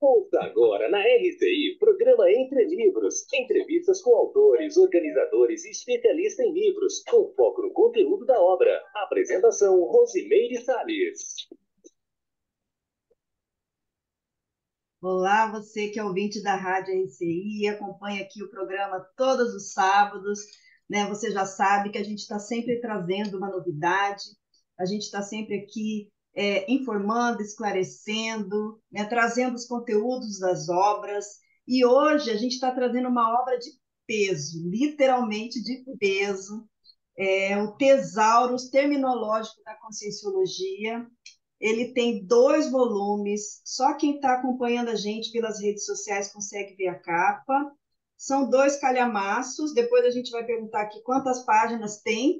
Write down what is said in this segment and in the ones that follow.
Ouça agora na RCI, programa Entre Livros. Entrevistas com autores, organizadores e especialistas em livros, com foco no conteúdo da obra. Apresentação, Rosimeire Salles. Olá, você que é ouvinte da Rádio RCI, acompanha aqui o programa todos os sábados, né? Você já sabe que a gente está sempre trazendo uma novidade, a gente está sempre aqui informando, esclarecendo, né? Trazendo os conteúdos das obras. E hoje a gente está trazendo uma obra de peso, literalmente de peso, o Tesauros Terminológico da Conscienciologia. Ele tem 2 volumes, só quem está acompanhando a gente pelas redes sociais consegue ver a capa. São 2 calhamaços, depois a gente vai perguntar aqui quantas páginas tem,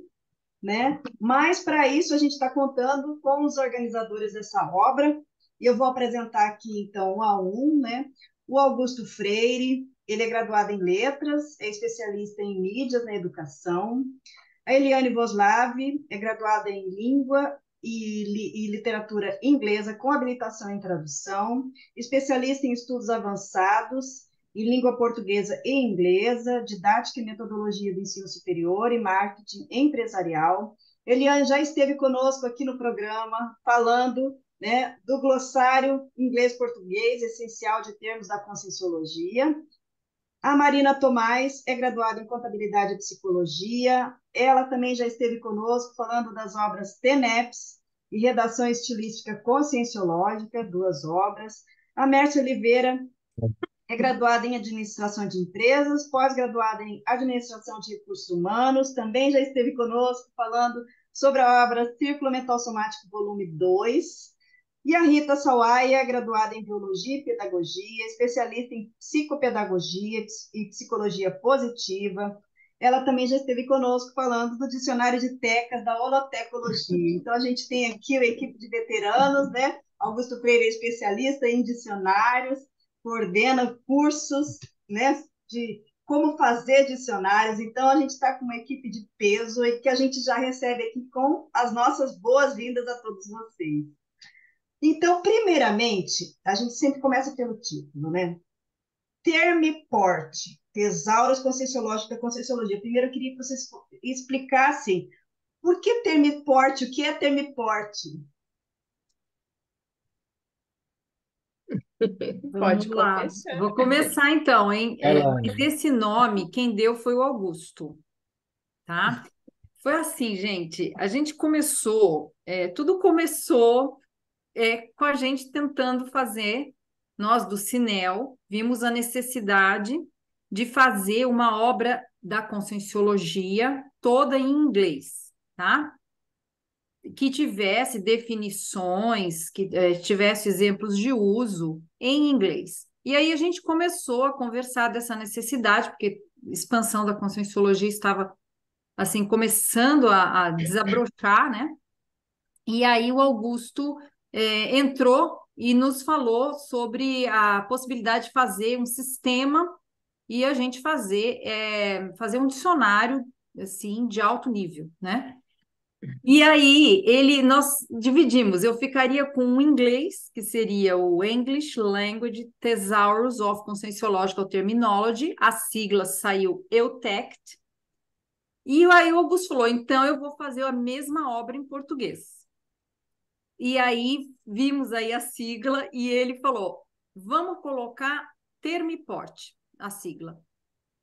né? Mas para isso a gente está contando com os organizadores dessa obra, e eu vou apresentar aqui então um a um, né? O Augusto Freire, ele é graduado em letras, é especialista em mídias na educação. A Eliane Voslavi é graduada em língua e literatura inglesa com habilitação em tradução, especialista em estudos avançados em língua portuguesa e inglesa, didática e metodologia do ensino superior e marketing empresarial. Eliane já esteve conosco aqui no programa falando, né, do glossário inglês-português essencial de termos da Conscienciologia. A Marina Tomás é graduada em Contabilidade e Psicologia. Ela também já esteve conosco falando das obras TENEPS e Redação Estilística Conscienciológica, 2 obras. A Mércia Oliveira é graduada em Administração de Empresas, pós-graduada em Administração de Recursos Humanos. Também já esteve conosco falando sobre a obra Círculo Mental Somático, volume 2. E a Rita Sawaia, graduada em Biologia e Pedagogia, especialista em Psicopedagogia e Psicologia Positiva. Ela também já esteve conosco falando do Dicionário de Tecas da Holotecologia. Então, a gente tem aqui a equipe de veteranos, né? Augusto Freire é especialista em dicionários, coordena cursos, né, de como fazer dicionários. Então, a gente está com uma equipe de peso e que a gente já recebe aqui com as nossas boas-vindas a todos vocês. Então, primeiramente, a gente sempre começa pelo título, né? Termiporte, Tesauros Conscienciológica da Conscienciologia. Primeiro, eu queria que vocês explicassem por que termiporte, o que é termiporte? Vamos Pode lá. começar. Vou começar então, hein? Mas Ela, esse nome, quem deu foi o Augusto, tá? Foi assim, gente. A gente começou, tudo começou com a gente tentando fazer, nós do Cinel, vimos a necessidade de fazer uma obra da Conscienciologia toda em inglês, tá? Que tivesse definições, que tivesse exemplos de uso em inglês. E aí a gente começou a conversar dessa necessidade, porque a expansão da Conscienciologia estava assim começando a desabrochar, né? E aí o Augusto entrou e nos falou sobre a possibilidade de fazer um sistema e a gente fazer um dicionário assim de alto nível, né? E aí, nós dividimos. Eu ficaria com o inglês, que seria o English Language Thesaurus of Conscienciological Terminology. A sigla saiu EUTECT. E aí o Augusto falou, então eu vou fazer a mesma obra em português. E aí vimos aí a sigla e ele falou, vamos colocar Termiporte, a sigla.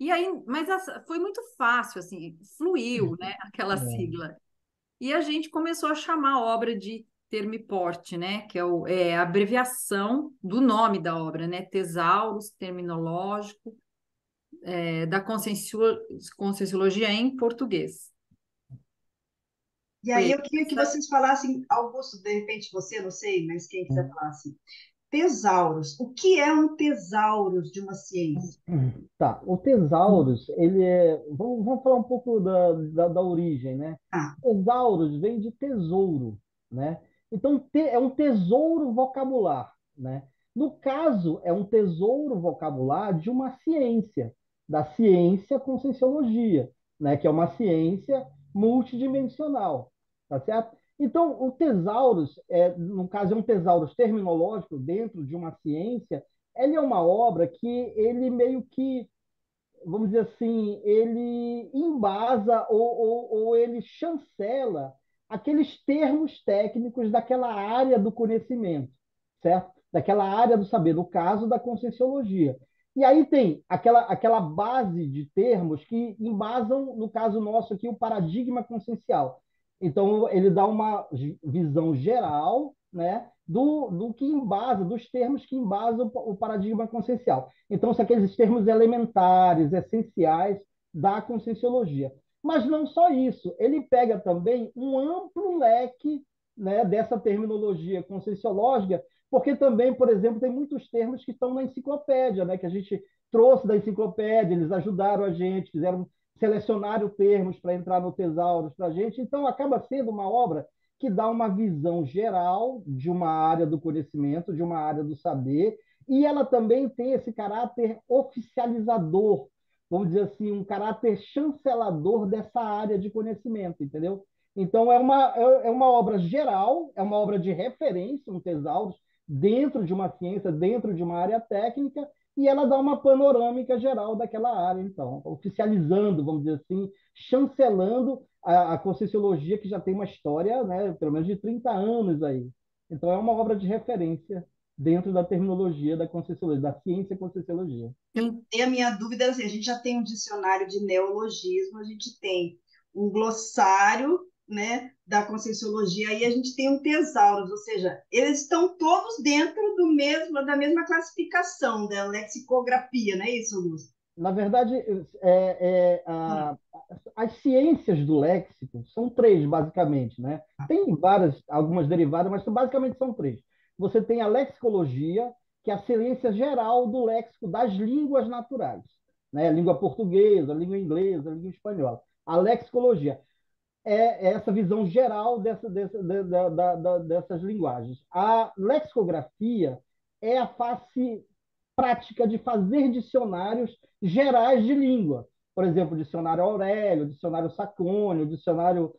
E aí, mas foi muito fácil, assim, fluiu, né, aquela sigla. E a gente começou a chamar a obra de Termiporte, né? Que é a abreviação do nome da obra, né? Tesauros Terminológico da Conscienciologia em português. E aí Foi eu queria que essa. vocês falassem, Augusto, de repente você, não sei, mas quem quiser falar assim. Tesauros. O que é um tesauros de uma ciência? tá, o Tesaurus, ele é. Vamos falar um pouco da origem, né? Ah, Tesaurus vem de tesouro, né? Então, é um tesouro vocabular, né? No caso, é um tesouro vocabular de uma ciência, da ciência Conscienciologia, né? Que é uma ciência multidimensional, tá certo? Então, o Tesaurus, no caso, é um tesaurus terminológico dentro de uma ciência, ele é uma obra que ele meio que, vamos dizer assim, ele embasa ou ele chancela aqueles termos técnicos daquela área do conhecimento, certo? Daquela área do saber, no caso da Conscienciologia. E aí tem aquela base de termos que embasam, no caso nosso aqui, o paradigma consciencial. Então, ele dá uma visão geral, né, do que embasa, dos termos que embasam o paradigma consciencial. Então, são aqueles termos elementares, essenciais da Conscienciologia. Mas não só isso, ele pega também um amplo leque, né, dessa terminologia conscienciológica, porque também, por exemplo, tem muitos termos que estão na enciclopédia, né, que a gente trouxe da enciclopédia, eles ajudaram a gente, fizeram selecionaram termos para entrar no Tesauros para a gente, então acaba sendo uma obra que dá uma visão geral de uma área do conhecimento, de uma área do saber, e ela também tem esse caráter oficializador, vamos dizer assim, um caráter chancelador dessa área de conhecimento, entendeu? Então, é uma obra geral, é uma obra de referência, um Tesauros, dentro de uma ciência, dentro de uma área técnica, e ela dá uma panorâmica geral daquela área, então, oficializando, vamos dizer assim, chancelando a Conscienciologia, que já tem uma história, né, pelo menos de 30 anos aí. Então, é uma obra de referência dentro da terminologia da Conscienciologia, da ciência Conscienciologia. E a minha dúvida é assim, a gente já tem um dicionário de neologismo, a gente tem um glossário, né, da Conscienciologia, e a gente tem um tesauros, ou seja, eles estão todos dentro da mesma classificação da lexicografia, não é isso, Augusto? Na verdade, as ciências do léxico são três, basicamente, né? Tem várias, algumas derivadas, mas basicamente são três. Você tem a lexicologia, que é a ciência geral do léxico das línguas naturais, né? A língua portuguesa, a língua inglesa, a língua espanhola. A lexicologia é essa visão geral dessas linguagens. A lexicografia é a face prática de fazer dicionários gerais de língua. Por exemplo, o dicionário Aurélio, o dicionário Sacônio, o dicionário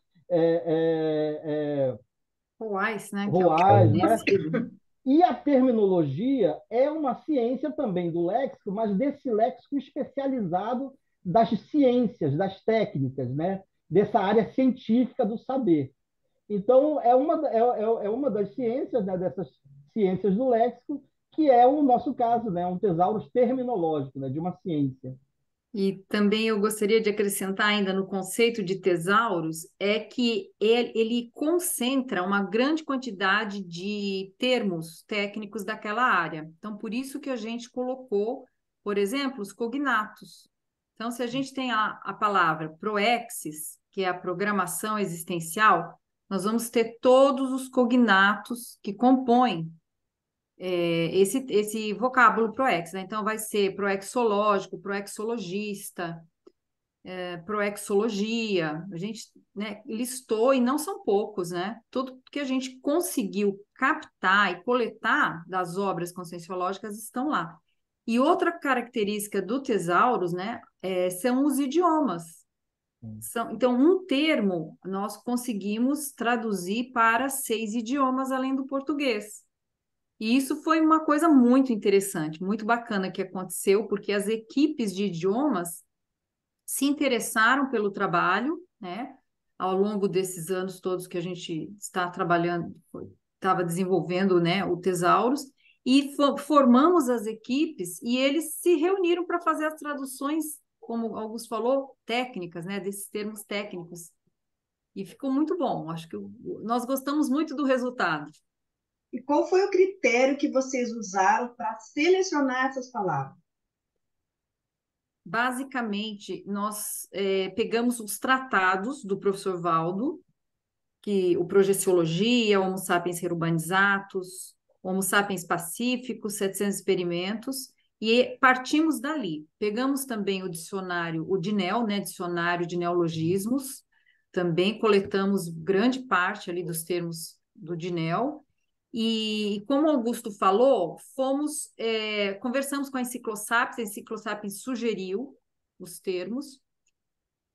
Ruais, né? Que é o Ruais, né? conhecido. E a terminologia é uma ciência também do léxico, mas desse léxico especializado das ciências, das técnicas, né? Dessa área científica do saber. Então, é uma das ciências, né, dessas ciências do léxico, que é o nosso caso, né, um tesauro terminológico, né, de uma ciência. E também eu gostaria de acrescentar ainda no conceito de tesauros, é que ele concentra uma grande quantidade de termos técnicos daquela área. Então, por isso que a gente colocou, por exemplo, os cognatos. Então, se a gente tem a palavra proexis, que é a programação existencial, nós vamos ter todos os cognatos que compõem esse vocábulo proex, né? Então, vai ser proexológico, proexologista, proexologia. A gente, né, listou, e não são poucos, né? Tudo que a gente conseguiu captar e coletar das obras conscienciológicas estão lá. E outra característica do Tesauros, né, são os idiomas. Então, um termo nós conseguimos traduzir para 6 idiomas além do português. E isso foi uma coisa muito interessante, muito bacana que aconteceu, porque as equipes de idiomas se interessaram pelo trabalho, né? Ao longo desses anos todos que a gente está trabalhando, estava desenvolvendo, né, o Tesauros, e formamos as equipes e eles se reuniram para fazer as traduções, como o Augusto falou, técnicas, né, desses termos técnicos. E ficou muito bom. Acho que nós gostamos muito do resultado. E qual foi o critério que vocês usaram para selecionar essas palavras? Basicamente, nós pegamos os tratados do professor Valdo, que o Projeciologia, Homo sapiens Reurbanizatus, Homo sapiens Pacíficos, 700 experimentos, e partimos dali. Pegamos também o dicionário, o DINEL, né, dicionário de neologismos, também coletamos grande parte ali dos termos do DINEL, e como o Augusto falou, conversamos com a Enciclosapiens sugeriu os termos,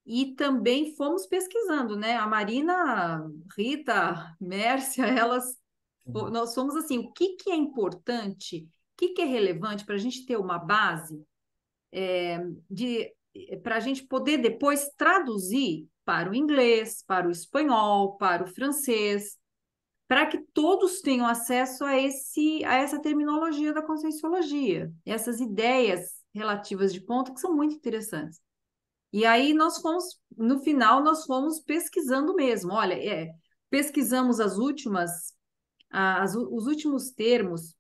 e também fomos pesquisando, né? A Marina, Rita, Mércia, nós fomos assim, o que é importante que é relevante para a gente ter uma base para a gente poder depois traduzir para o inglês, para o espanhol, para o francês, para que todos tenham acesso a essa terminologia da conscienciologia, essas ideias relativas de ponta que são muito interessantes. E aí no final, nós fomos pesquisando mesmo. Olha, pesquisamos os últimos termos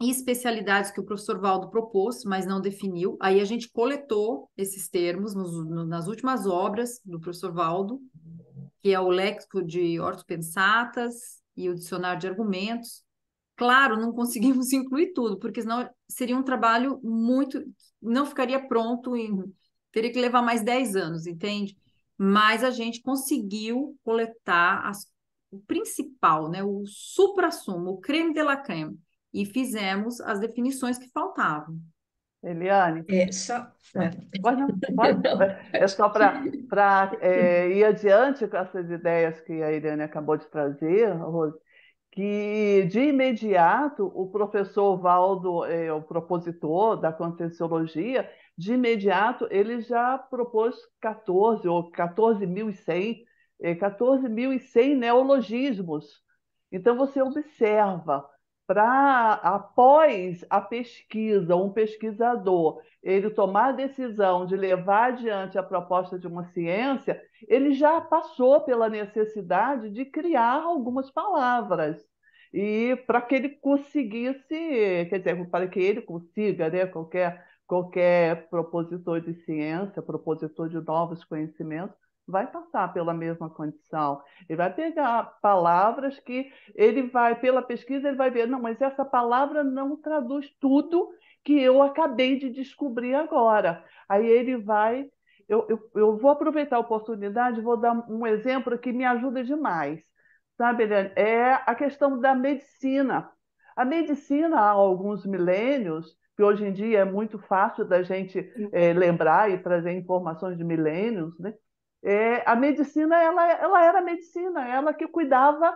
e especialidades que o professor Valdo propôs, mas não definiu. Aí a gente coletou esses termos nas últimas obras do professor Valdo, que é o Léxico de Ortopensatas e o Dicionário de Argumentos. Claro, não conseguimos incluir tudo, porque senão seria um trabalho muito... Não ficaria pronto, teria que levar mais 10 anos, entende? Mas a gente conseguiu coletar o principal, né? O suprassumo, o creme de la creme, e fizemos as definições que faltavam. Eliane, Só... pode não, pode? Não, É só para ir adiante com essas ideias que a Eliane acabou de trazer, Rose, que de imediato o professor Valdo, o propositor da Conscienciologia, de imediato ele já propôs 14.100 neologismos. Então você observa, após a pesquisa, um pesquisador, ele tomar a decisão de levar adiante a proposta de uma ciência, ele já passou pela necessidade de criar algumas palavras. E para que ele conseguisse, quer dizer, para que ele consiga, né, qualquer propositor de ciência, propositor de novos conhecimentos, vai passar pela mesma condição. Ele vai pegar palavras que ele vai, pela pesquisa, ele vai ver, não, mas essa palavra não traduz tudo que eu acabei de descobrir agora. Aí ele vai... Eu vou aproveitar a oportunidade, vou dar um exemplo que me ajuda demais. Sabe, Eliane? É a questão da medicina. A medicina, há alguns milênios, que hoje em dia é muito fácil da gente lembrar e trazer informações de milênios, né? A medicina, ela era a medicina, ela que cuidava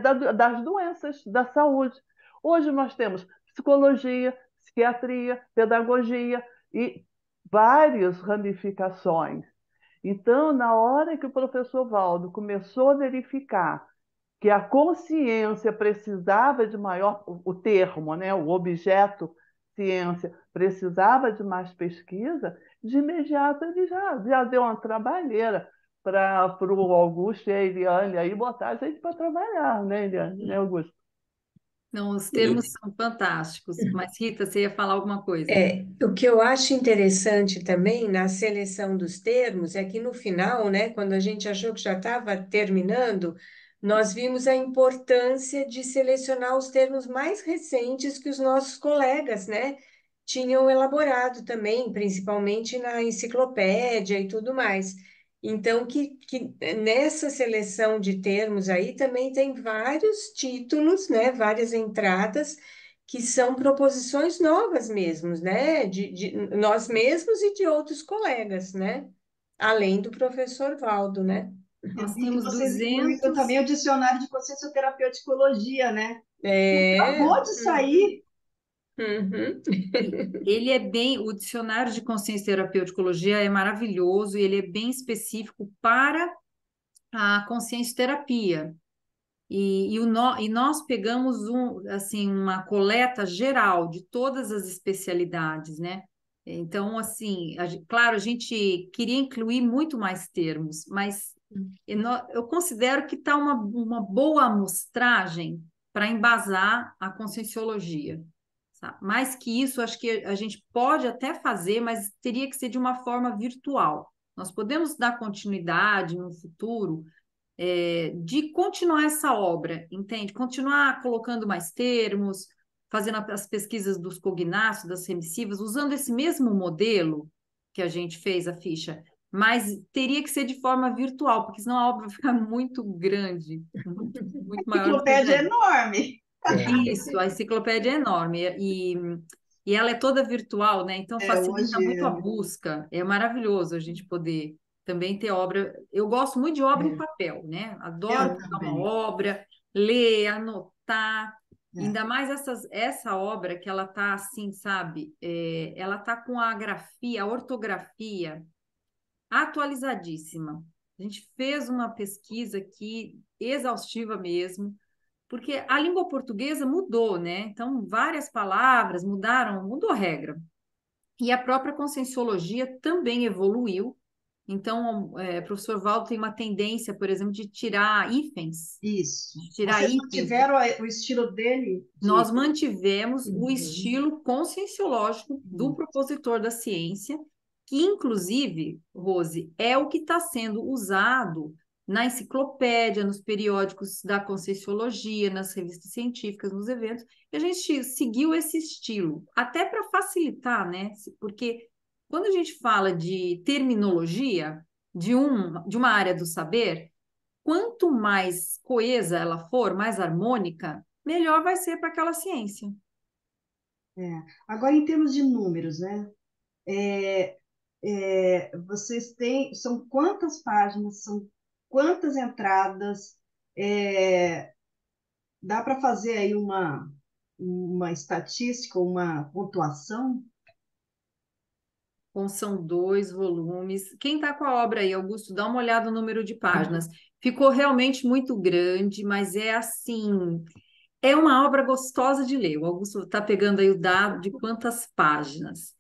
das doenças, da saúde. Hoje nós temos psicologia, psiquiatria, pedagogia e várias ramificações. Então, na hora que o professor Valdo começou a verificar que a consciência precisava de maior, o termo, né, o objeto ciência, precisava de mais pesquisa, de imediato ele já deu uma trabalheira para o Augusto e a Eliane aí botar a gente para trabalhar, né, Eliane, né, Augusto? Não, os termos são fantásticos. Mas, Rita, você ia falar alguma coisa? O que eu acho interessante também na seleção dos termos é que no final, né, quando a gente achou que já estava terminando, nós vimos a importância de selecionar os termos mais recentes que os nossos colegas, né, tinham elaborado também, principalmente na enciclopédia e tudo mais. Então, que nessa seleção de termos aí também tem vários títulos, né, várias entradas que são proposições novas mesmo, né? De nós mesmos e de outros colegas, né? Além do professor Valdo, né? Eu Nós vi que temos vocês incluíram 200... também o dicionário de consciencioterapeuticologia, né? É. Acabou de sair. Uhum. Ele é bem... O dicionário de consciência e terapeuticologia é maravilhoso e ele é bem específico para a consciência terapia. E nós pegamos assim, uma coleta geral de todas as especialidades, né? Então, assim, claro, a gente queria incluir muito mais termos, mas eu considero que está uma boa amostragem para embasar a conscienciologia. Sabe? Mais que isso, acho que a gente pode até fazer, mas teria que ser de uma forma virtual. Nós podemos dar continuidade no futuro, de continuar essa obra, entende? Continuar colocando mais termos, fazendo as pesquisas dos cognatos, das remissivas, usando esse mesmo modelo que a gente fez a ficha, mas teria que ser de forma virtual, porque senão a obra vai ficar muito grande, muito A maior do que já enciclopédia é é. enorme. Isso, a enciclopédia é enorme e ela é toda virtual, né? Então facilita Hoje, muito a busca. É maravilhoso a gente poder também ter obra. Eu gosto muito de obra em papel, né? Adoro eu pegar uma também. obra, ler, anotar. Ainda mais essa obra que ela está assim, sabe? Ela está com a grafia, a ortografia atualizadíssima. A gente fez uma pesquisa aqui, exaustiva mesmo, porque a língua portuguesa mudou, né? Então, várias palavras mudaram, mudou a regra. E a própria conscienciologia também evoluiu. Então, o professor Valdo tem uma tendência, por exemplo, de tirar hífens, Isso. de tirar Vocês hífens. mantiveram o estilo dele? Nós mantivemos o Uhum. estilo conscienciológico do propositor da ciência, que, inclusive, Rose, é o que está sendo usado na enciclopédia, nos periódicos da Conscienciologia, nas revistas científicas, nos eventos, e a gente seguiu esse estilo, até para facilitar, né? Porque quando a gente fala de terminologia de uma área do saber, quanto mais coesa ela for, mais harmônica, melhor vai ser para aquela ciência. Agora, em termos de números, né? Vocês têm, são quantas páginas, são quantas entradas? Dá para fazer aí uma estatística, uma pontuação? Bom, são 2 volumes. Quem está com a obra aí, Augusto, dá uma olhada no número de páginas. Ficou realmente muito grande, mas é assim, é uma obra gostosa de ler. O Augusto está pegando aí o dado de quantas páginas.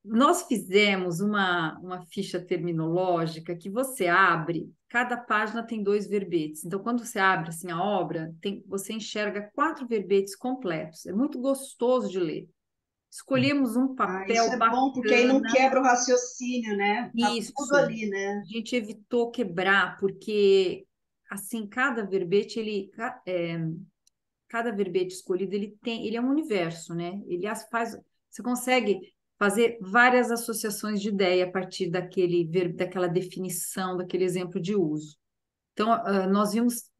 Nós fizemos uma ficha terminológica que você abre, cada página tem 2 verbetes. Então, quando você abre assim, a obra, você enxerga 4 verbetes completos. É muito gostoso de ler. Escolhemos um Isso papel é bom, porque aí não bacana. quebra o raciocínio, né? Tá tudo Isso. ali, né? A gente evitou quebrar, porque assim, cada verbete escolhido, ele é um universo, né? Você consegue fazer várias associações de ideia a partir daquela definição, daquele exemplo de uso. Então, nós vimos,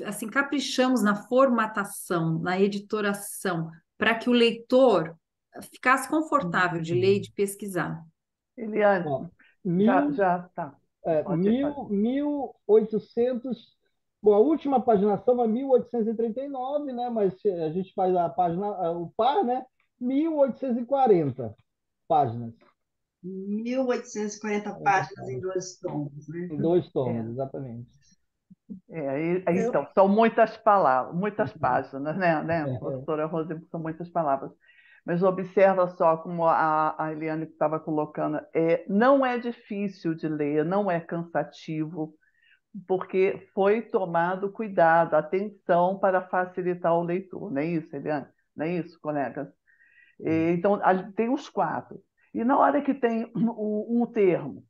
assim, caprichamos na formatação, na editoração, para que o leitor ficasse confortável de ler e de pesquisar. Eliane, Ó, já tá. Pode ir, pode ir. 1800. Bom, a última paginação é 1839, né? Mas se a gente faz a página, o par, né? 1840 páginas, 1840 páginas em 2 tomos, né? em 2 tomos, É. exatamente. Então, são muitas palavras, muitas páginas, né, É, professora Rose, são muitas palavras. Mas observa só como a Eliane estava colocando, não é difícil de ler, não é cansativo, porque foi tomado cuidado, atenção para facilitar o leitor. Não é isso, Eliane? Não é isso, colegas? Então, tem os 4. E na hora que tem um termo,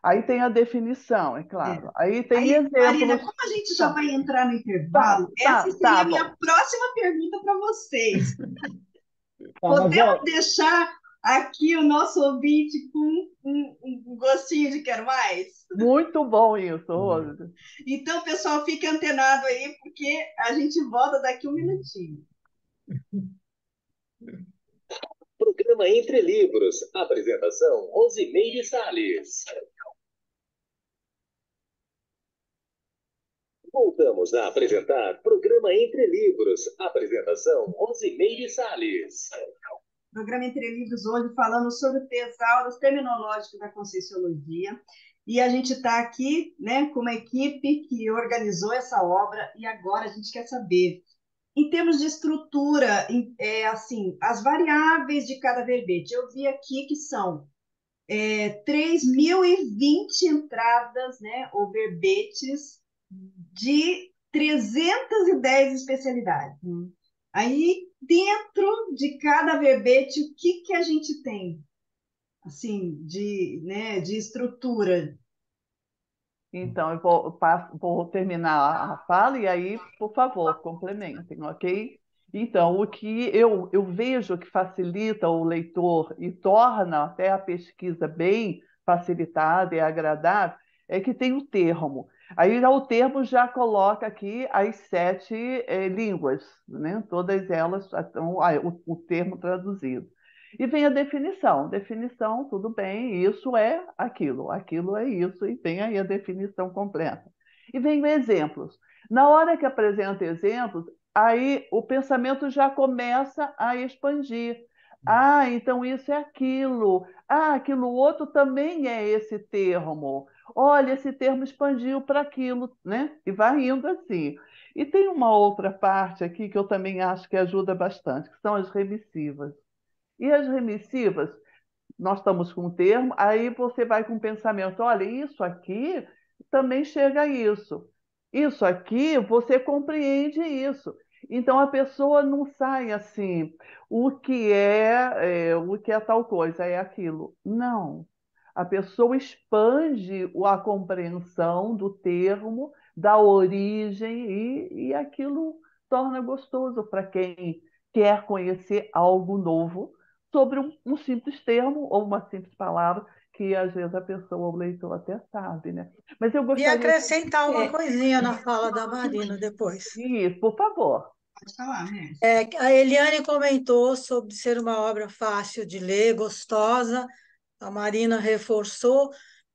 aí tem a definição, é claro. Aí tem Aí, Marina, exemplos. como a gente já Tá, vai entrar no tá, intervalo, essa tá, seria tá a minha bom. próxima pergunta para vocês. tá, mas Podemos ó, deixar aqui o nosso ouvinte com um gostinho de quero mais? Muito bom isso, Rose. Então, pessoal, fique antenado aí, porque a gente volta daqui um minutinho. Programa Entre Livros. Apresentação: Rosimeire Salles. Voltamos a apresentar Programa Entre Livros. Apresentação: Rosimeire Salles. Programa Entre Livros hoje falando sobre o Tesauros Terminológico da Conscienciologia. E a gente está aqui, né, com uma equipe que organizou essa obra e agora a gente quer saber, em termos de estrutura, assim, as variáveis de cada verbete. Eu vi aqui que são 3.020 entradas, né, ou verbetes de 310 especialidades. Aí, dentro de cada verbete, o que a gente tem, assim, né, de estrutura? Então, vou terminar a fala e aí, por favor, complementem, ok? Então, o que eu vejo que facilita o leitor e torna até a pesquisa bem facilitada e agradável é que tem o termo. Aí o termo já coloca aqui as 7 línguas, né? Todas elas, então, o termo traduzido. E vem a definição. Definição, tudo bem, isso é aquilo é isso, e vem aí a definição completa. E vem exemplos. Na hora que apresenta exemplos, aí o pensamento já começa a expandir. Ah, então isso é aquilo. Ah, aquilo outro também é esse termo. Olha, esse termo expandiu para aquilo, né? E vai indo assim. E tem uma outra parte aqui que eu também acho que ajuda bastante, que são as remissivas. E as remissivas, nós estamos com um termo, aí você vai com o pensamento, olha, isso aqui também chega a isso. Isso aqui, você compreende isso. Então a pessoa não sai assim, o que é tal coisa, é aquilo. Não. A pessoa expande a compreensão do termo, da origem, e aquilo torna gostoso para quem quer conhecer algo novo sobre um simples termo ou uma simples palavra que às vezes a pessoa, o leitor até sabe, né? Mas eu E gostaria acrescentar uma É, coisinha na fala da Marina depois. de isso, por favor. Pode falar, Mércia. A Eliane comentou sobre ser uma obra fácil de ler, gostosa, a Marina reforçou.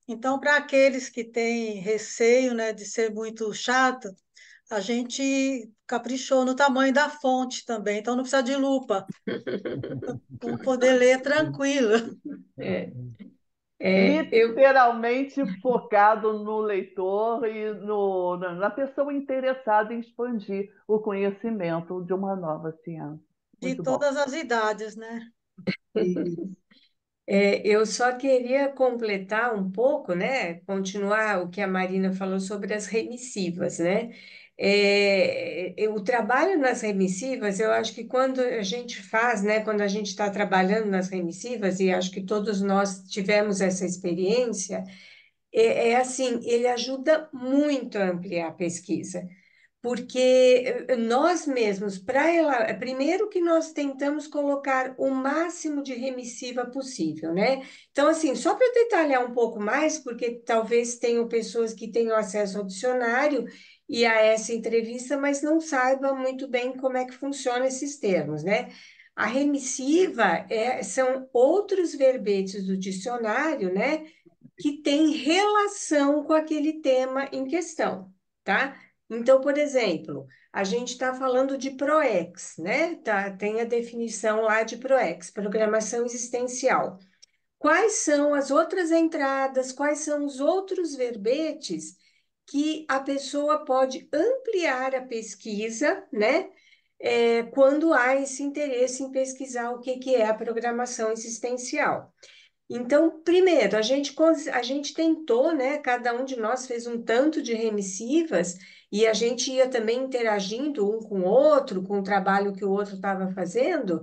Então, para aqueles que têm receio, né, de ser muito chato, a gente caprichou no tamanho da fonte também, então não precisa de lupa, vamos poder ler tranquilo. é, eu Literalmente focado no leitor e na pessoa interessada em expandir o conhecimento de uma nova ciência. De Muito bom. todas as idades, né? Isso. Eu só queria completar um pouco, né? Continuar o que a Marina falou sobre as remissivas, né? O trabalho nas remissivas, eu acho que quando a gente faz, né? Quando a gente está trabalhando nas remissivas, e acho que todos nós tivemos essa experiência, é assim, ele ajuda muito a ampliar a pesquisa. Porque nós mesmos, primeiro que nós tentamos colocar o máximo de remissiva possível, né? Então, assim, só para detalhar um pouco mais, porque talvez tenham pessoas que tenham acesso ao dicionário e a essa entrevista, mas não saibam muito bem como é que funcionam esses termos, né? A remissiva são outros verbetes do dicionário, né? Que têm relação com aquele tema em questão, tá? Então, por exemplo, a gente está falando de PROEX, né? Tá, tem a definição lá de PROEX, Programação Existencial. Quais são as outras entradas, quais são os outros verbetes que a pessoa pode ampliar a pesquisa, né? Quando há esse interesse em pesquisar o que que é a programação existencial. Então, primeiro, a gente tentou, né? Cada um de nós fez um tanto de remissivas e a gente ia também interagindo um com o outro, com o trabalho que o outro estava fazendo,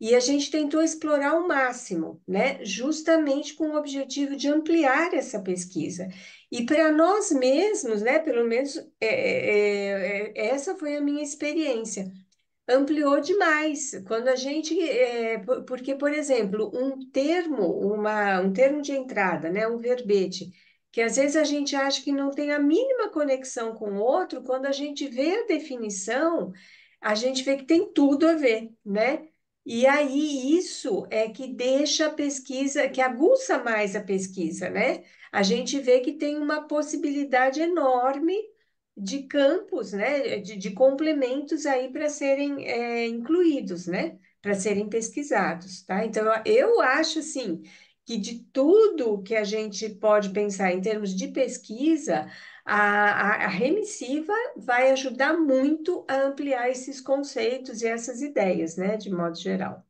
e a gente tentou explorar ao máximo, né? Justamente com o objetivo de ampliar essa pesquisa. E para nós mesmos, né? Pelo menos essa foi a minha experiência, ampliou demais. Quando a gente, porque, por exemplo, um termo de entrada, né, um verbete, que às vezes a gente acha que não tem a mínima conexão com o outro, quando a gente vê a definição, a gente vê que tem tudo a ver, né? E aí isso é que deixa a pesquisa, que aguça mais a pesquisa, né? A gente vê que tem uma possibilidade enorme de campos, né, de complementos aí para serem incluídos, né, para serem pesquisados, tá? Então, eu acho, assim, que de tudo que a gente pode pensar em termos de pesquisa, a remissiva vai ajudar muito a ampliar esses conceitos e essas ideias, né, de modo geral.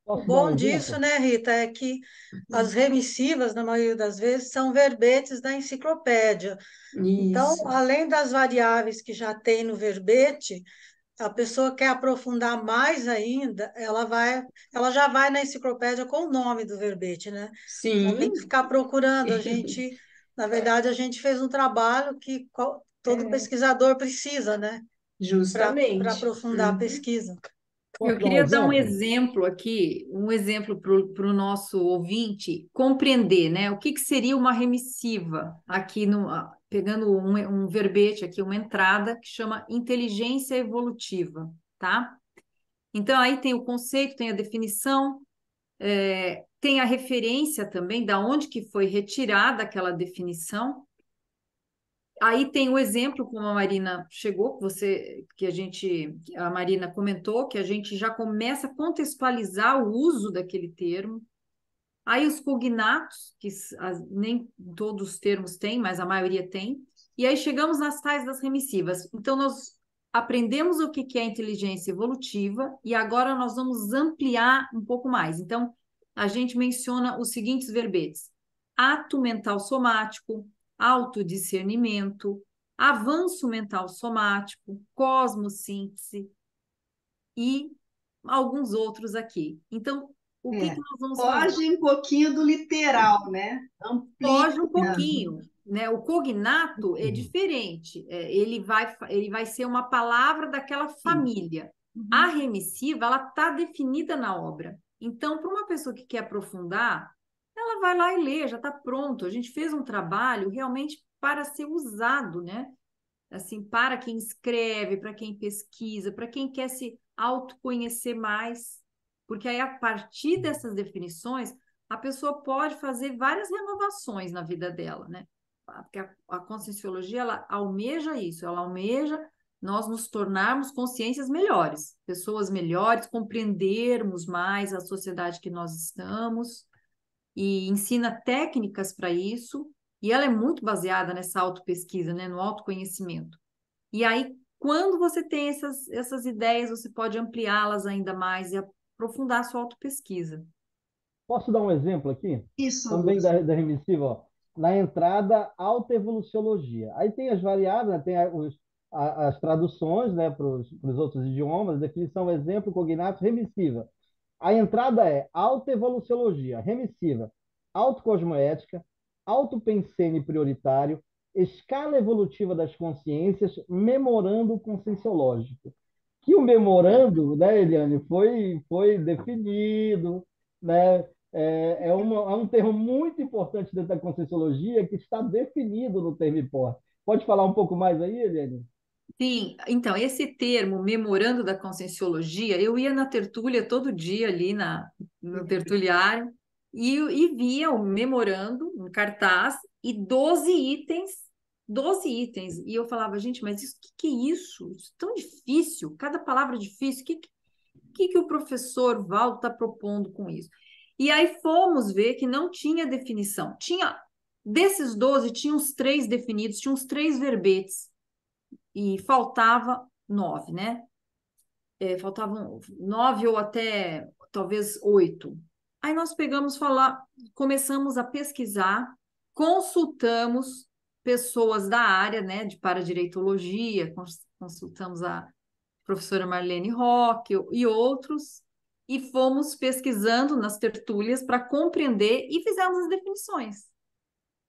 O Posso dar um bom disso, exemplo? né, Rita, é que as remissivas, na maioria das vezes, são verbetes da enciclopédia. Então, Isso, além das variáveis que já tem no verbete, a pessoa quer aprofundar mais ainda, ela já vai na enciclopédia com o nome do verbete, né? Não tem que sim, ficar procurando. Na verdade, a gente fez um trabalho que todo é, pesquisador precisa, né? Para justamente. aprofundar a Uhum. pesquisa. Eu Posso dar um queria dar um exemplo? exemplo aqui, um exemplo para o nosso ouvinte compreender, né? O que, que seria uma remissiva aqui no, pegando um verbete aqui, uma entrada que chama inteligência evolutiva, tá? Então aí tem o conceito, tem a definição, tem a referência também da onde que foi retirada aquela definição. Aí tem o exemplo, como a Marina chegou, a Marina comentou, que a gente já começa a contextualizar o uso daquele termo. Aí os cognatos, que nem todos os termos têm, mas a maioria tem. E aí chegamos nas tais das remissivas. Então, nós aprendemos o que é inteligência evolutiva e agora nós vamos ampliar um pouco mais. Então, a gente menciona os seguintes verbetes: ato mental somático, autodiscernimento, avanço mental somático, cosmossíntese e alguns outros aqui. Então, o que É, nós vamos fazer? foge um pouquinho do literal, né? Amplia. Foge um pouquinho, né? O cognato é diferente, ele vai ser uma palavra daquela família. A remissiva, ela está definida na obra. Então, para uma pessoa que quer aprofundar, ela vai lá e lê, já está pronto. A gente fez um trabalho realmente para ser usado, né? Assim, para quem escreve, para quem pesquisa, para quem quer se autoconhecer mais, porque aí, a partir dessas definições, a pessoa pode fazer várias renovações na vida dela, né? Porque a conscienciologia, ela almeja isso, ela almeja nós nos tornarmos consciências melhores, pessoas melhores, compreendermos mais a sociedade que nós estamos, e ensina técnicas para isso, e ela é muito baseada nessa autopesquisa, né? No autoconhecimento. E aí, quando você tem essas ideias, você pode ampliá-las ainda mais e aprofundar a sua autopesquisa. Posso dar um exemplo aqui? Isso, Também Lúcio. da remissiva, ó. Na entrada, autoevoluciologia. Aí tem as variáveis, né? Tem as traduções, né, para os outros idiomas, definição, exemplo, cognato, remissiva. A entrada é autoevoluciologia, remissiva, autocosmoética, autopensene prioritário, escala evolutiva das consciências, memorando conscienciológico. Que o memorando, né, Eliane, foi definido, né, é um termo muito importante dentro da Conscienciologia que está definido no termo IPOR. Pode falar um pouco mais aí, Eliane? Sim, então, esse termo, memorando da conscienciologia, eu ia na tertúlia todo dia ali no tertuliário e via o memorando, um cartaz, e 12 itens. E eu falava, gente, mas isso, que é isso? Isso é tão difícil, cada palavra é difícil. O que o professor Valdo está propondo com isso? E aí fomos ver que não tinha definição. Desses 12, tinha uns 3 definidos, tinha uns 3 verbetes e faltava 9, né? Faltavam 9 ou até talvez 8. Aí nós começamos a pesquisar, consultamos pessoas da área, né, de paradireitologia, consultamos a professora Marlene Roque e outros, e fomos pesquisando nas tertúlias para compreender e fizemos as definições.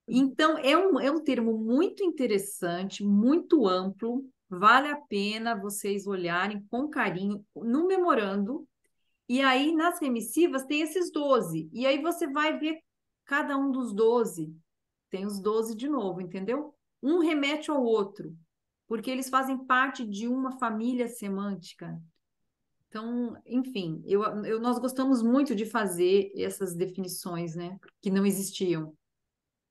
Então, é um termo muito interessante, muito amplo, vale a pena vocês olharem com carinho no memorando, e aí nas remissivas tem esses 12, e aí você vai ver cada um dos 12, tem os 12 de novo, entendeu? Um remete ao outro, porque eles fazem parte de uma família semântica. Então, enfim, nós gostamos muito de fazer essas definições, né, que não existiam.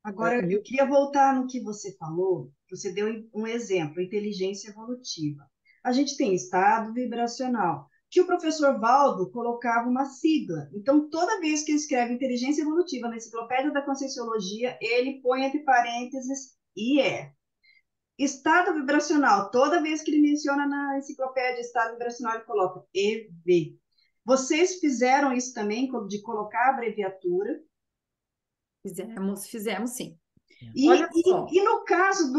Agora, eu queria voltar no que você falou. Você deu um exemplo, inteligência evolutiva. A gente tem estado vibracional, que o professor Valdo colocava uma sigla. Então, toda vez que ele escreve inteligência evolutiva na Enciclopédia da Conscienciologia, ele põe entre parênteses IE. Estado vibracional, toda vez que ele menciona na enciclopédia estado vibracional, ele coloca EV. Vocês fizeram isso também, de colocar a abreviatura? Fizemos sim. E, Olha só. e no caso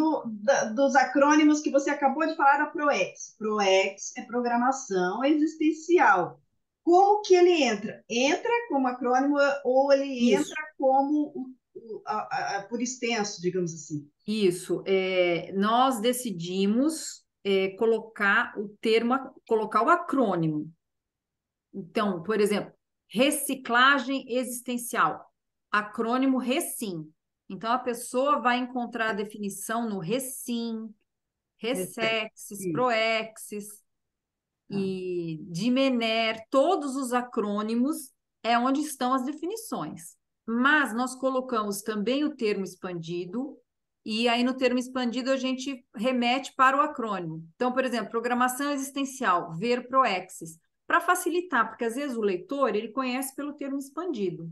dos acrônimos que você acabou de falar da PROEX, PROEX é Programação Existencial. Como que ele entra? Entra como acrônimo ou ele Isso. entra como por extenso, digamos assim? Isso. Nós decidimos colocar colocar o acrônimo. Então, por exemplo, reciclagem existencial, acrônimo RECIM. Então, a pessoa vai encontrar a definição no RECIM, RESEXes, PROEXes e DIMENER, todos os acrônimos é onde estão as definições. Mas nós colocamos também o termo expandido e aí no termo expandido a gente remete para o acrônimo. Então, por exemplo, programação existencial, ver Proexis, para facilitar, porque às vezes o leitor, ele conhece pelo termo expandido.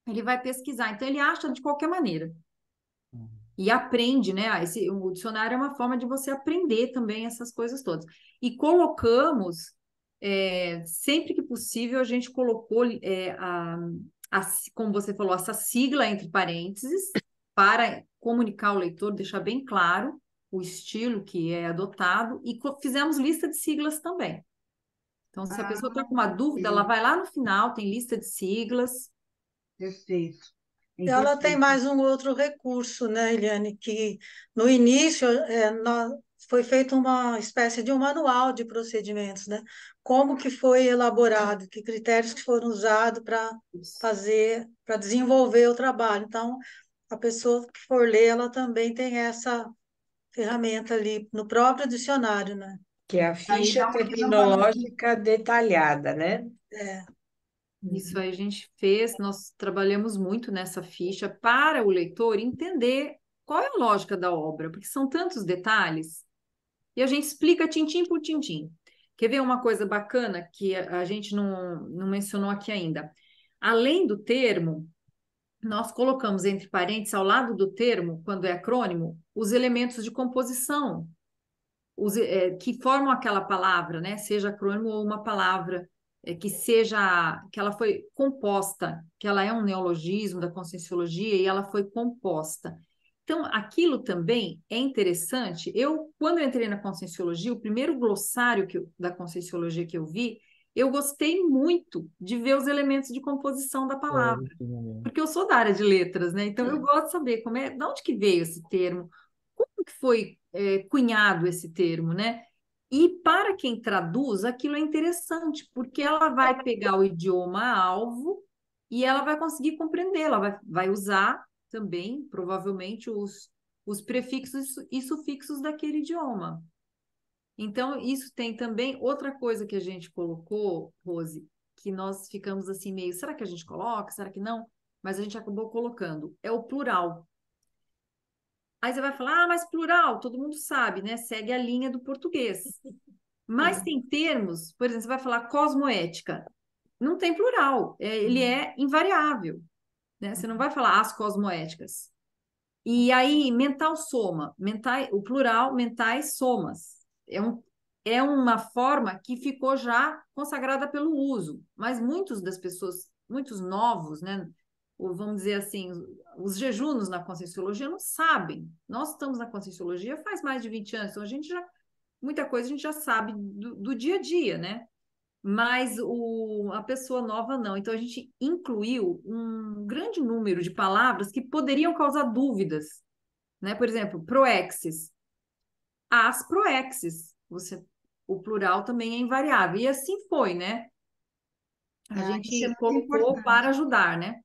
Ele vai pesquisar, então ele acha de qualquer maneira. E aprende, né? O dicionário é uma forma de você aprender também essas coisas todas. E colocamos, sempre que possível, a gente colocou, como você falou, essa sigla entre parênteses, para comunicar ao leitor, deixar bem claro o estilo que é adotado, e fizemos lista de siglas também. Então, se a pessoa está com uma dúvida, ela vai lá no final, tem lista de siglas. Perfeito. É Ela tem importante. mais um outro recurso, né, Eliane, que no início foi feita uma espécie de um manual de procedimentos, né? Como que foi elaborado, que critérios que foram usados para para desenvolver o trabalho. Então, a pessoa que for ler, ela também tem essa ferramenta ali no próprio dicionário, né? Que é a Aí ficha dá uma, dá uma terminológica detalhada, né? É, Isso aí a gente fez, nós trabalhamos muito nessa ficha para o leitor entender qual é a lógica da obra, porque são tantos detalhes, e a gente explica tintim por tintim. Quer ver uma coisa bacana que a gente não mencionou aqui ainda? Além do termo, nós colocamos entre parênteses, ao lado do termo, quando é acrônimo, os elementos de composição, que formam aquela palavra, né? Seja acrônimo ou uma palavra que ela foi composta, que ela é um neologismo da Conscienciologia e ela foi composta. Então, aquilo também é interessante. Quando eu entrei na Conscienciologia, o primeiro glossário da Conscienciologia que eu vi, eu gostei muito de ver os elementos de composição da palavra, Isso mesmo. porque eu sou da área de letras, né? Então, eu gosto de saber de onde que veio esse termo, como que foi cunhado esse termo, né? E para quem traduz, aquilo é interessante, porque ela vai pegar o idioma-alvo e ela vai conseguir compreender, ela vai usar também, provavelmente, os prefixos e sufixos daquele idioma. Então, isso tem também outra coisa que a gente colocou, Rose, que nós ficamos assim meio, será que a gente coloca? Será que não? Mas a gente acabou colocando, é o plural. Aí você vai falar, mas plural, todo mundo sabe, né? Segue a linha do português. Mas tem termos, por exemplo, você vai falar cosmoética, não tem plural, ele é invariável, né? Você não vai falar as cosmoéticas. E aí, mental soma, o plural, mentais somas. É uma forma que ficou já consagrada pelo uso, mas muitos das pessoas, muitos novos, né? Ou vamos dizer assim, os jejunos na Conscienciologia não sabem. Nós estamos na Conscienciologia faz mais de 20 anos, então muita coisa a gente já sabe do dia a dia, né? Mas a pessoa nova não. Então a gente incluiu um grande número de palavras que poderiam causar dúvidas, né? Por exemplo, proexis, as proexis, o plural também é invariável. E assim foi, né? A isso é gente muito colocou importante. para ajudar, né?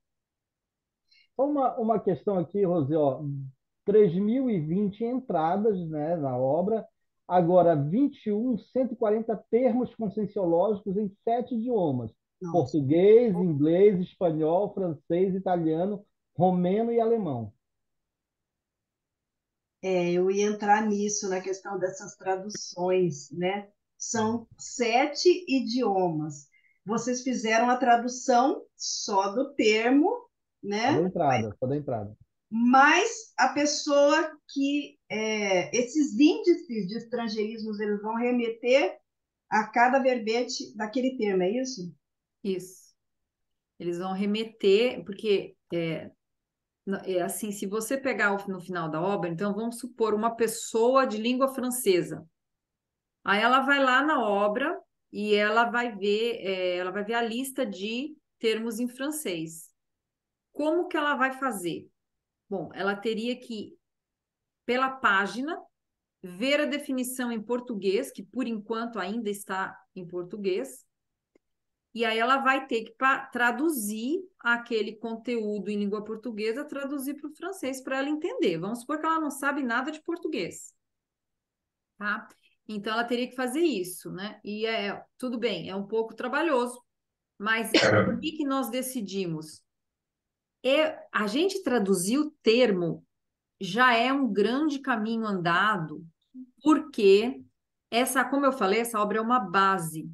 Uma questão aqui, Rosê, ó, 3.020 entradas, né, na obra, agora 140 termos conscienciológicos em 7 idiomas: Nossa. português, inglês, espanhol, francês, italiano, romeno e alemão. Eu ia entrar nisso, na questão dessas traduções, né? São 7 idiomas. Vocês fizeram a tradução só do termo, Só da né? entrada, só da entrada. Mas a pessoa esses índices de estrangeirismos, eles vão remeter a cada verbete daquele termo, é isso? Isso. Eles vão remeter, porque assim, se você pegar no final da obra, então vamos supor uma pessoa de língua francesa. Aí ela vai lá na obra e ela vai ver a lista de termos em francês. Como que ela vai fazer? Bom, ela teria que, pela página, ver a definição em português, que por enquanto ainda está em português, e aí ela vai ter que traduzir aquele conteúdo em língua portuguesa, traduzir para o francês para ela entender. Vamos supor que ela não sabe nada de português, tá? Então ela teria que fazer isso, né? E tudo bem, é um pouco trabalhoso, mas o que nós decidimos? A gente traduzir o termo já é um grande caminho andado, porque como eu falei, essa obra é uma base.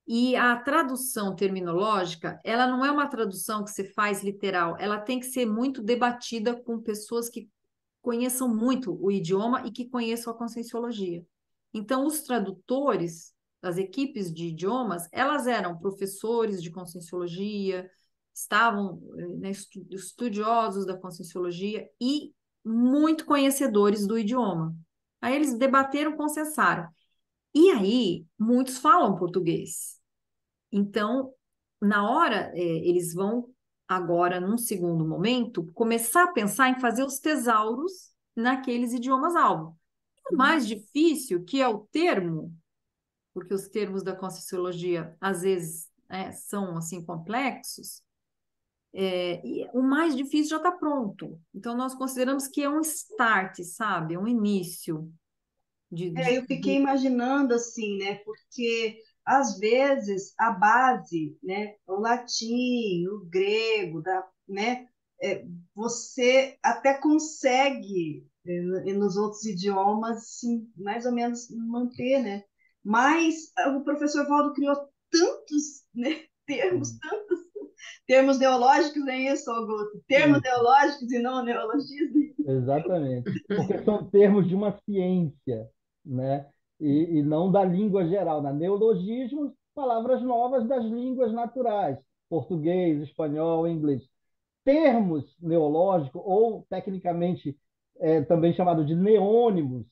E a tradução terminológica, ela não é uma tradução que se faz literal, ela tem que ser muito debatida com pessoas que conheçam muito o idioma e que conheçam a conscienciologia. Então, os tradutores, as equipes de idiomas, elas eram professores de conscienciologia, estavam, né, estudiosos da conscienciologia e muito conhecedores do idioma. Aí eles debateram, consensaram. E aí, muitos falam português. Então, na hora, eles vão agora, num segundo momento, começar a pensar em fazer os tesauros naqueles idiomas-alvo. O mais difícil, que é o termo, porque os termos da Conscienciologia, às vezes, são assim complexos, e o mais difícil já está pronto. Então, nós consideramos que é um start, sabe? É um início Eu fiquei imaginando assim, né? Porque às vezes a base, né? O latim, o grego, né? Você até consegue nos outros idiomas, sim, mais ou menos manter, né? Mas o professor Valdo criou tantos, né, termos, tantos termos neológicos, não é isso, Augusto? Termos Isso, neológicos e não neologismos. exatamente. Porque são termos de uma ciência, né? E não da língua geral. Na neologismos, palavras novas das línguas naturais, português, espanhol, inglês. Termos neológicos, ou tecnicamente também chamado de neônimos,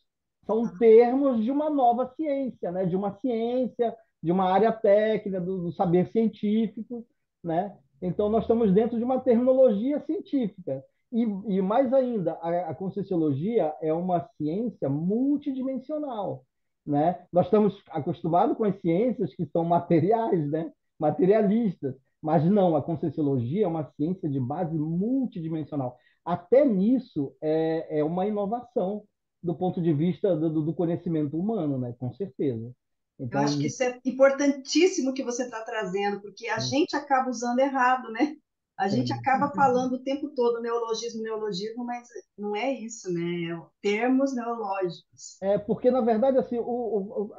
são termos de uma nova ciência, né? De uma ciência, de uma área técnica, do saber científico, né? Então, nós estamos dentro de uma terminologia científica. E mais ainda, a Conscienciologia é uma ciência multidimensional, né? Nós estamos acostumados com as ciências que são materiais, né? Materialistas, mas não, a Conscienciologia é uma ciência de base multidimensional. Até nisso é uma inovação do ponto de vista do conhecimento humano, né? Com certeza. Eu Então, acho que isso é importantíssimo que você está trazendo, porque a gente acaba usando errado, né? A gente acaba falando o tempo todo neologismo, neologismo, mas não é isso, né? Termos neológicos. porque, na verdade, assim,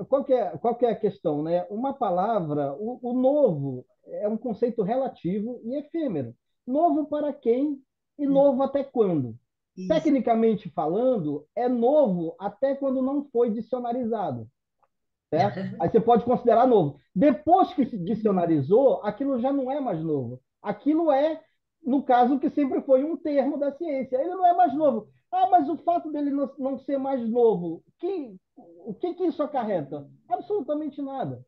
qual que é a questão, né? Uma palavra, o novo, é um conceito relativo e efêmero. Novo para quem e novo até quando? Isso. Tecnicamente falando, é novo até quando não foi dicionarizado, certo? Aí você pode considerar novo. Depois que se dicionarizou, aquilo já não é mais novo. Aquilo é, no caso, que sempre foi um termo da ciência. Ele não é mais novo. Ah, mas o fato dele não ser mais novo, o que isso acarreta? Absolutamente nada.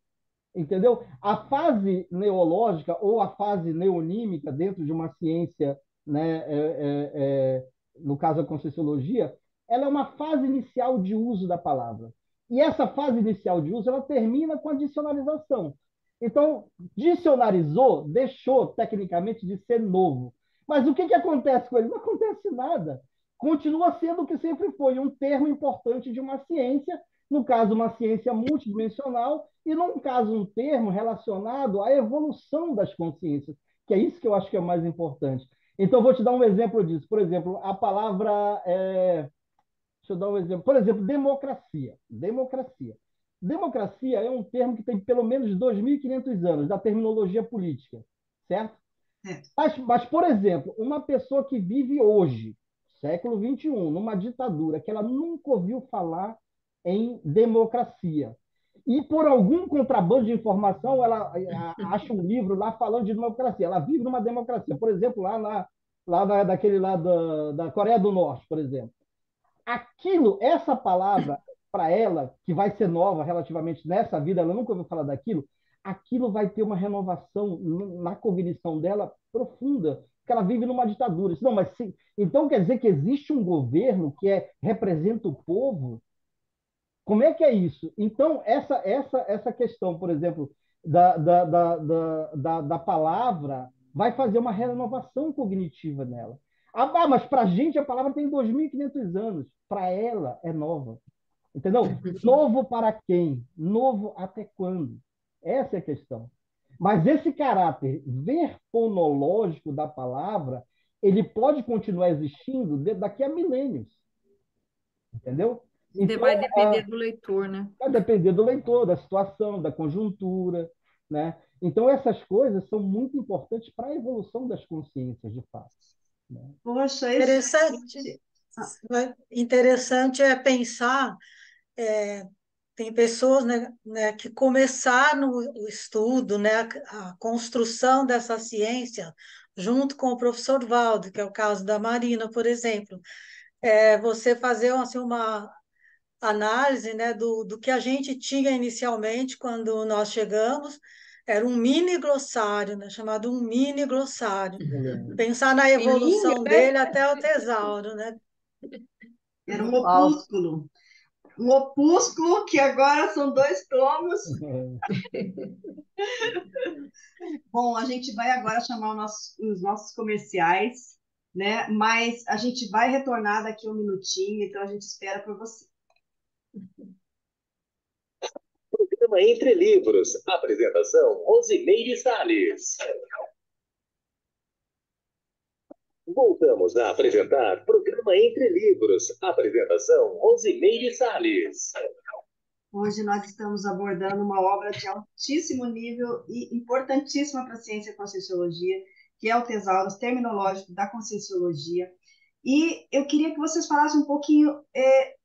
Entendeu? A fase neológica ou a fase neonímica dentro de uma ciência, né, no caso a Conscienciologia, ela é uma fase inicial de uso da palavra. E essa fase inicial de uso ela termina com a dicionarização. Então, dicionarizou, deixou tecnicamente de ser novo. Mas o que acontece com ele? Não acontece nada. Continua sendo o que sempre foi, um termo importante de uma ciência, no caso, uma ciência multidimensional, e, num caso, um termo relacionado à evolução das consciências, que é isso que eu acho que é mais importante. Então, vou te dar um exemplo disso. Por exemplo, a palavra. Deixa eu dar um exemplo. Por exemplo, democracia. Democracia. Democracia é um termo que tem pelo menos 2.500 anos da terminologia política, certo? É. Mas, por exemplo, uma pessoa que vive hoje, século XXI, numa ditadura, que ela nunca ouviu falar em democracia, e por algum contrabando de informação, ela acha um livro lá falando de democracia. Ela vive numa democracia. Por exemplo, daquele lá da Coreia do Norte, por exemplo. Essa palavra, para ela, que vai ser nova relativamente nessa vida, ela nunca ouviu falar daquilo, aquilo vai ter uma renovação na cognição dela profunda, porque ela vive numa ditadura. Não, mas então quer dizer que existe um governo que representa o povo? Como é que é isso? Então, essa questão, por exemplo, da palavra vai fazer uma renovação cognitiva nela. Mas para a gente a palavra tem 2.500 anos. Para ela é nova. Entendeu? Novo para quem? Novo até quando? Essa é a questão. Mas esse caráter verponológico da palavra, ele pode continuar existindo daqui a milênios, entendeu? Então, Vai depender do leitor, né? vai depender do leitor, da situação, da conjuntura, né? Então, essas coisas são muito importantes para a evolução das consciências, de fato, né? Poxa, Interessante, excelente. interessante é pensar, tem pessoas, né, que começaram o estudo, né, a construção dessa ciência junto com o professor Valdo, que é o caso da Marina, por exemplo. Você fazer assim, uma análise, né, do que a gente tinha inicialmente quando nós chegamos, era um mini glossário, né, chamado um mini glossário. Pensar na Fininho, evolução né? dele até o tesauro, né? Era um Uau. opúsculo. Um opúsculo que agora são 2 tomos. Bom, a gente vai agora chamar os nossos comerciais, né? Mas a gente vai retornar daqui a um minutinho, então a gente espera por você. Programa Entre Livros. Apresentação, Rosimeire Salles. Voltamos a apresentar Programa Entre Livros. Apresentação, Rosimeire Salles. Hoje nós estamos abordando uma obra de altíssimo nível e importantíssima para a ciência e conscienciologia, que é o Tesauros Terminológico da Conscienciologia. E eu queria que vocês falassem um pouquinho,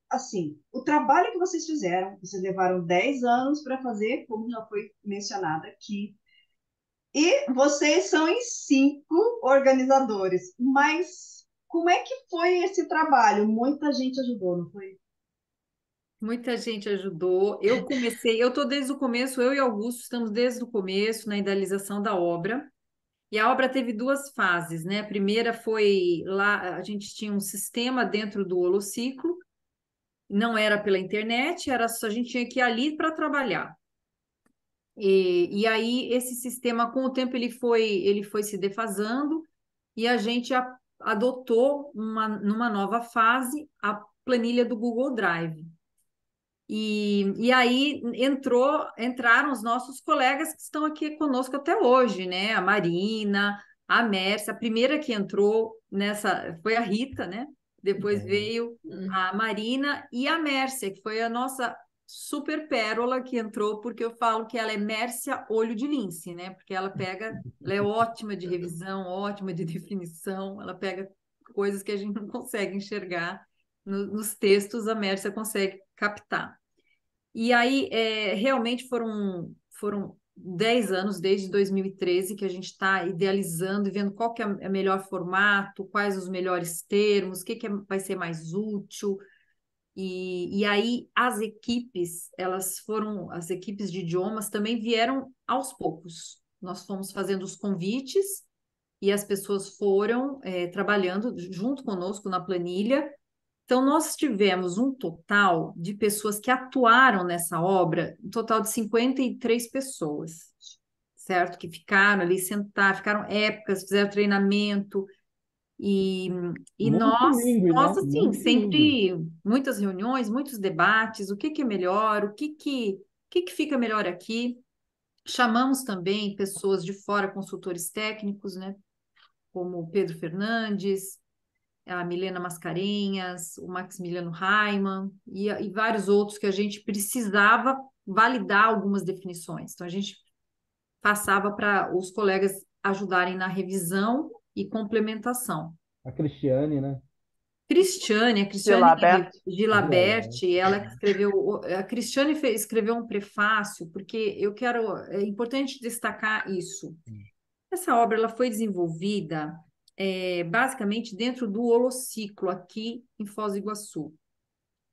assim, o trabalho que vocês fizeram, vocês levaram 10 anos para fazer, como já foi mencionado aqui, e vocês são em 5 organizadores, mas como é que foi esse trabalho? Muita gente ajudou, não foi? Muita gente ajudou. Eu estou desde o começo, eu e Augusto estamos desde o começo na idealização da obra. E a obra teve 2 fases, né? A primeira foi lá, a gente tinha um sistema dentro do Holociclo, não era pela internet, era só a gente tinha que ir ali para trabalhar. E aí esse sistema, com o tempo, ele foi se defasando e a gente adotou numa nova fase a planilha do Google Drive. E aí entraram os nossos colegas que estão aqui conosco até hoje, né? A Marina, a Mércia, a primeira que entrou nessa foi a Rita, né? Depois veio a Marina e a Mércia, que foi a nossa super pérola que entrou, porque eu falo que ela é Mércia olho de lince, né? Porque ela é ótima de revisão, ótima de definição, ela pega coisas que a gente não consegue enxergar nos textos, a Mércia consegue captar. E aí, realmente foram 10 anos, desde 2013, que a gente está idealizando e vendo qual que é o melhor formato, quais os melhores termos, o que vai ser mais útil. E aí, as equipes de idiomas também vieram aos poucos. Nós fomos fazendo os convites e as pessoas foram trabalhando junto conosco na planilha. Então, nós tivemos um total de pessoas que atuaram nessa obra, um total de 53 pessoas, certo? Que ficaram ali sentadas, ficaram épocas, fizeram treinamento, e, e Multilíngue, nós, né? assim, Multilíngue. sempre muitas reuniões, muitos debates, o que que é melhor, o que que fica melhor aqui. Chamamos também pessoas de fora, consultores técnicos, né? Como o Pedro Fernandes, a Milena Mascarenhas, o Maximiliano Raimann e vários outros que a gente precisava validar algumas definições. Então, a gente passava para os colegas ajudarem na revisão e complementação. A Cristiane, né? A Cristiane Gilabert. Gilaberti, ela que escreveu, a Cristiane escreveu um prefácio, porque é importante destacar isso. Essa obra ela foi desenvolvida basicamente dentro do Holociclo, aqui em Foz do Iguaçu,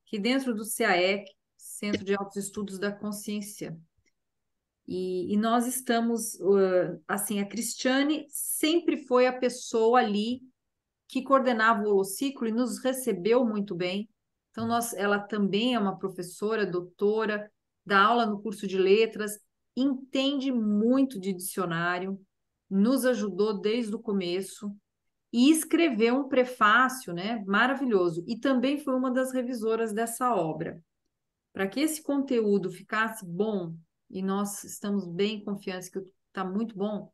que dentro do CAEC, Centro de Altos Estudos da Consciência. E nós estamos, assim, a Cristiane sempre foi a pessoa ali que coordenava o Holociclo e nos recebeu muito bem. Então, ela também é uma professora, doutora, dá aula no curso de letras, entende muito de dicionário, nos ajudou desde o começo e escreveu um prefácio, né, maravilhoso. E também foi uma das revisoras dessa obra. Para que esse conteúdo ficasse bom, e nós estamos bem confiantes que está muito bom,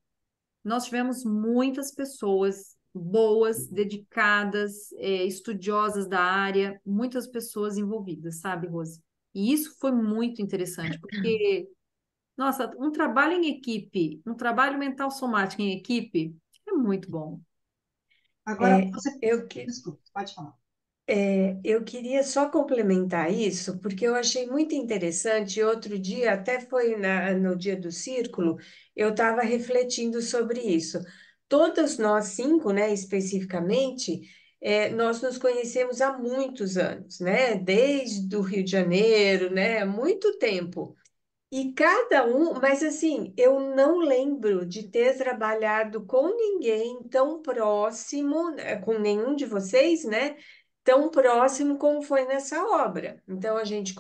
nós tivemos muitas pessoas boas, dedicadas, estudiosas da área, muitas pessoas envolvidas, sabe, Rose? E isso foi muito interessante, porque, nossa, um trabalho em equipe, um trabalho mental somático em equipe é muito bom. Agora, É, você. eu, que- Desculpa, pode falar. eu queria só complementar isso, porque eu achei muito interessante. Outro dia, até foi no dia do círculo, eu estava refletindo sobre isso. Todas nós cinco, né, especificamente, nós nos conhecemos há muitos anos, né? Desde o Rio de Janeiro, né? Há muito tempo. E cada um, mas assim, eu não lembro de ter trabalhado com ninguém tão próximo, com nenhum de vocês, né? Tão próximo como foi nessa obra. Então a gente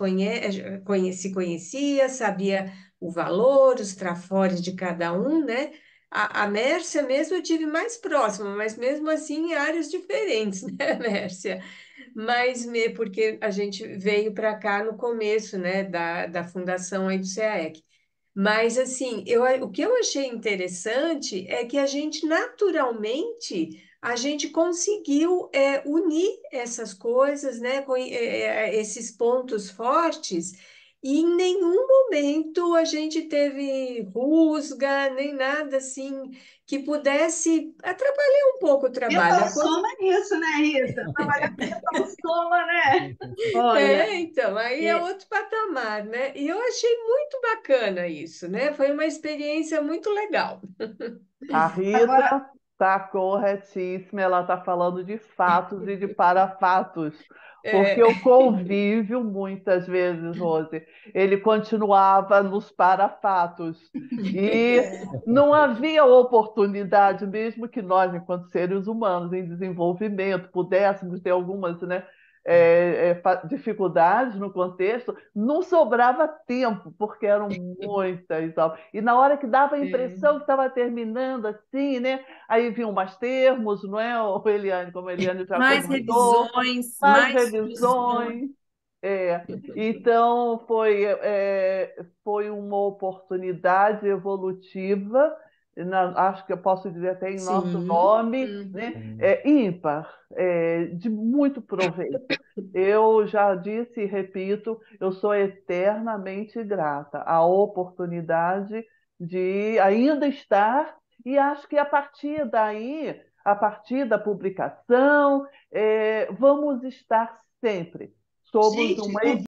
conhecia, sabia o valor, os trafores de cada um, né? A Mércia mesmo eu tive mais próxima, mas mesmo assim em áreas diferentes, né, Mércia? Porque a gente veio para cá no começo, né, da fundação aí do CAEC. Mas, assim, o que eu achei interessante é que a gente, naturalmente, a gente conseguiu unir essas coisas, né, esses pontos fortes, e em nenhum momento a gente teve rusga, nem nada assim que pudesse atrapalhar um pouco o trabalho. Mental A coisa soma é isso, né, Rita? Trabalhar com mental soma, né? Olha, então, aí é é, outro patamar, né? E eu achei muito bacana isso, né? Foi uma experiência muito legal. A Rita Agora, está corretíssima, ela está falando de fatos e de parafatos, porque o É, convívio, muitas vezes, Rose, ele continuava nos parafatos. E não havia oportunidade, mesmo que nós, enquanto seres humanos em desenvolvimento, pudéssemos ter algumas, né, dificuldades no contexto, não sobrava tempo, porque eram muitas aulas. E na hora que dava a é, impressão que estava terminando assim, né? Aí vinham mais termos, não é, ô, Eliane, como a Eliane já mais comentou, revisões, mais mais soluções. revisões. Então foi uma oportunidade evolutiva, acho que eu posso dizer até em nosso sim, nome, né? uhum, Ímpar, de muito proveito. Eu já disse e repito, eu sou eternamente grata à oportunidade de ainda estar, e acho que a partir daí, a partir da publicação, vamos estar sempre. Somos gente, uma o